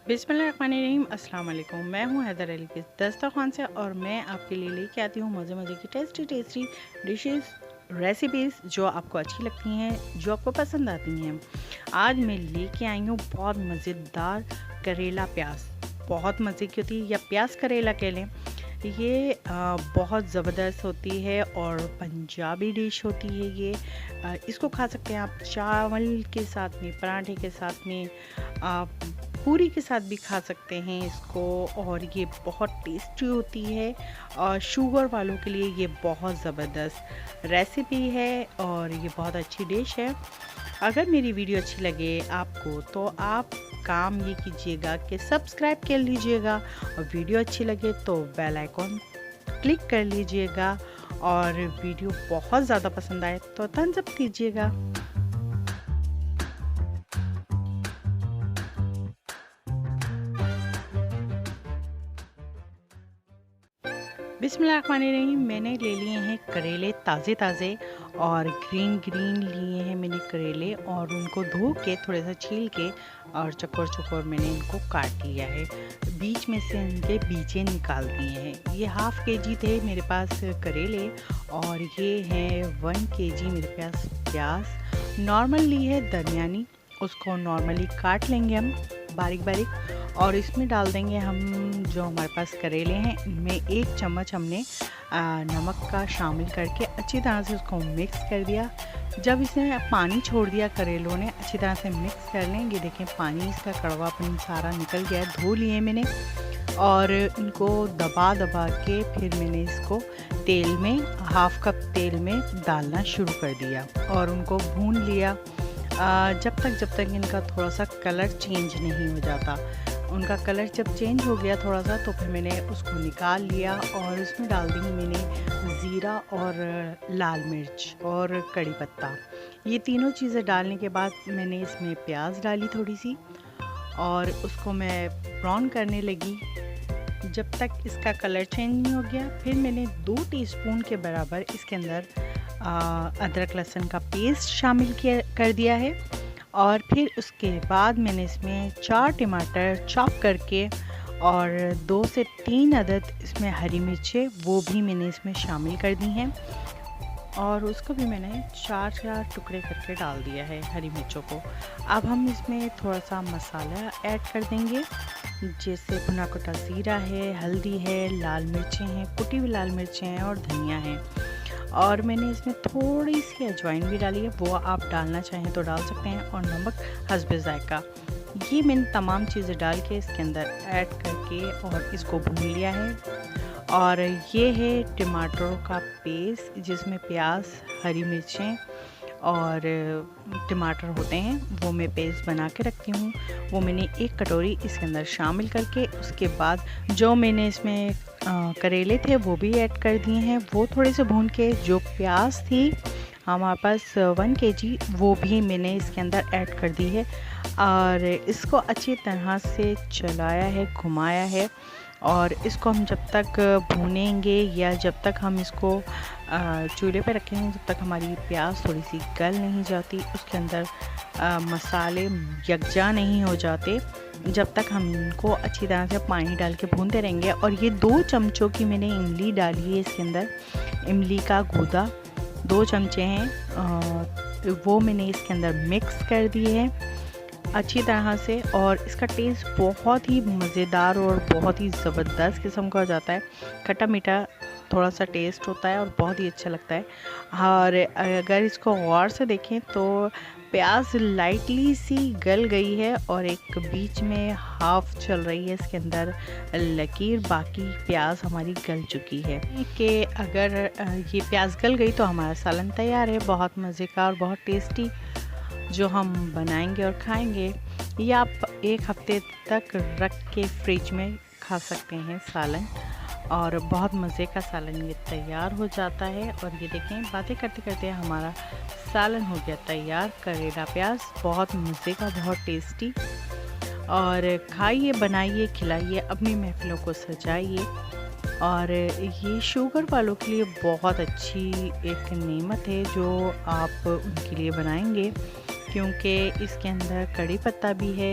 बिस्मिल्लाहिर्रहमानिर्रहीम। अस्सलाम वालेकुम। मैं हूं हैदर अली के दस्तरखान से और मैं आपके लिए लेके आती हूं मज़े मज़े की टेस्टी डिशेस, रेसिपीज़ जो आपको अच्छी लगती हैं, जो आपको पसंद आती हैं। आज मैं लेके आई हूं बहुत मज़ेदार करेला प्याज। बहुत मज़े की होती है, या प्याज करेला कह लें। ये बहुत ज़बरदस्त होती है और पंजाबी डिश होती है ये। इसको खा सकते हैं आप चावल के साथ में, पराठे के साथ में, आप पूरी के साथ भी खा सकते हैं इसको। और ये बहुत टेस्टी होती है और शुगर वालों के लिए ये बहुत ज़बरदस्त रेसिपी है और ये बहुत अच्छी डिश है। अगर मेरी वीडियो अच्छी लगे आपको तो आप काम ये कीजिएगा कि सब्सक्राइब कर लीजिएगा, और वीडियो अच्छी लगे तो बेल आइकॉन क्लिक कर लीजिएगा, और वीडियो बहुत ज़्यादा पसंद आए तो थम्स अप कीजिएगा। बिस्मिल्लाहिर्रहमानिर्रहीम। मैंने ले लिए हैं करेले ताज़े और ग्रीन लिए हैं मैंने करेले, और उनको धो के थोड़ा सा छील के और चकोर मैंने इनको काट लिया है। बीच में से इनके बीजें निकाल दिए हैं। ये हाफ़ केजी थे मेरे पास करेले, और ये हैं 1 केजी मेरे पास प्याज। नॉर्मल ली है दरमियानी, उसको नॉर्मली काट लेंगे हम बारीक, और इसमें डाल देंगे हम जो हमारे पास करेले हैं। इनमें 1 चम्मच हमने नमक का शामिल करके अच्छी तरह से उसको मिक्स कर दिया। जब इसने पानी छोड़ दिया करेलों ने, अच्छी तरह से मिक्स कर लें। ये देखें पानी इसका कड़वापन सारा निकल गया है। धो लिए मैंने और इनको दबा के फिर मैंने इसको तेल में, हाफ़ कप तेल में डालना शुरू कर दिया और उनको भून लिया जब तक इनका थोड़ा सा कलर चेंज नहीं हो जाता। उनका कलर जब चेंज हो गया थोड़ा सा, तो फिर मैंने उसको निकाल लिया और इसमें डाल दी मैंने ज़ीरा और लाल मिर्च और कड़ी पत्ता। ये तीनों चीज़ें डालने के बाद मैंने इसमें प्याज डाली थोड़ी सी, और उसको मैं ब्राउन करने लगी जब तक इसका कलर चेंज नहीं हो गया। फिर मैंने 2 टीस्पून के बराबर इसके अंदर अदरक लहसुन का पेस्ट शामिल कर दिया है, और फिर उसके बाद मैंने इसमें 4 टमाटर चॉप करके और 2 से 3 अदद इसमें हरी मिर्चें वो भी मैंने इसमें शामिल कर दी हैं, और उसको भी मैंने 4 टुकड़े करके डाल दिया है हरी मिर्चों को। अब हम इसमें थोड़ा सा मसाला ऐड कर देंगे, जैसे भुना कुटा ज़ीरा है, हल्दी है, लाल मिर्चें हैं, कुटी हुई लाल मिर्चें हैं और धनिया है, और मैंने इसमें थोड़ी सी अजवाइन भी डाली है, वो आप डालना चाहें तो डाल सकते हैं, और नमक हस्बे ज़ायका। ये मैंने तमाम चीज़ें डाल के इसके अंदर ऐड करके और इसको भून लिया है। और ये है टमाटरों का पेस्ट, जिसमें प्याज, हरी मिर्चें और टमाटर होते हैं, वो मैं पेस्ट बना के रखती हूँ। वो मैंने 1 कटोरी इसके अंदर शामिल करके, उसके बाद जो मैंने इसमें करेले थे वो भी ऐड कर दिए हैं। वो थोड़े से भून के, जो प्याज थी हमारे पास 1 केजी, वो भी मैंने इसके अंदर ऐड कर दी है, और इसको अच्छी तरह से चलाया है, घुमाया है। और इसको हम जब तक भूनेंगे या जब तक हम इसको चूल्हे पे रखेंगे, जब तक हमारी प्याज थोड़ी सी गल नहीं जाती, उसके अंदर मसाले यकजा नहीं हो जाते, जब तक हम इनको अच्छी तरह से पानी डाल के भूनते रहेंगे। और ये 2 चमचों की मैंने इमली डाली है इसके अंदर, इमली का गूदा 2 चमचे हैं, वो मैंने इसके अंदर मिक्स कर दिए हैं अच्छी तरह से, और इसका टेस्ट बहुत ही मज़ेदार और बहुत ही ज़बरदस्त किस्म का हो जाता है। खट्टा मीठा थोड़ा सा टेस्ट होता है और बहुत ही अच्छा लगता है। और अगर इसको गौर से देखें तो प्याज लाइटली सी गल गई है, और एक बीच में हाफ चल रही है इसके अंदर लकीर, बाकी प्याज हमारी गल चुकी है। कि अगर ये प्याज गल गई तो हमारा सालन तैयार है, बहुत मज़े का और बहुत टेस्टी, जो हम बनाएंगे और खाएंगे। ये आप 1 हफ्ते तक रख के फ्रिज में खा सकते हैं सालन, और बहुत मज़े का सालन ये तैयार हो जाता है। और ये देखें, बातें करते करते हमारा सालन हो गया तैयार, करेला प्याज, बहुत मज़े का, बहुत टेस्टी। और खाइए, बनाइए, खिलाइए, अपनी महफिलों को सजाइए। और ये शुगर वालों के लिए बहुत अच्छी एक नेमत है जो आप उनके लिए बनाएंगे, क्योंकि इसके अंदर कड़ी पत्ता भी है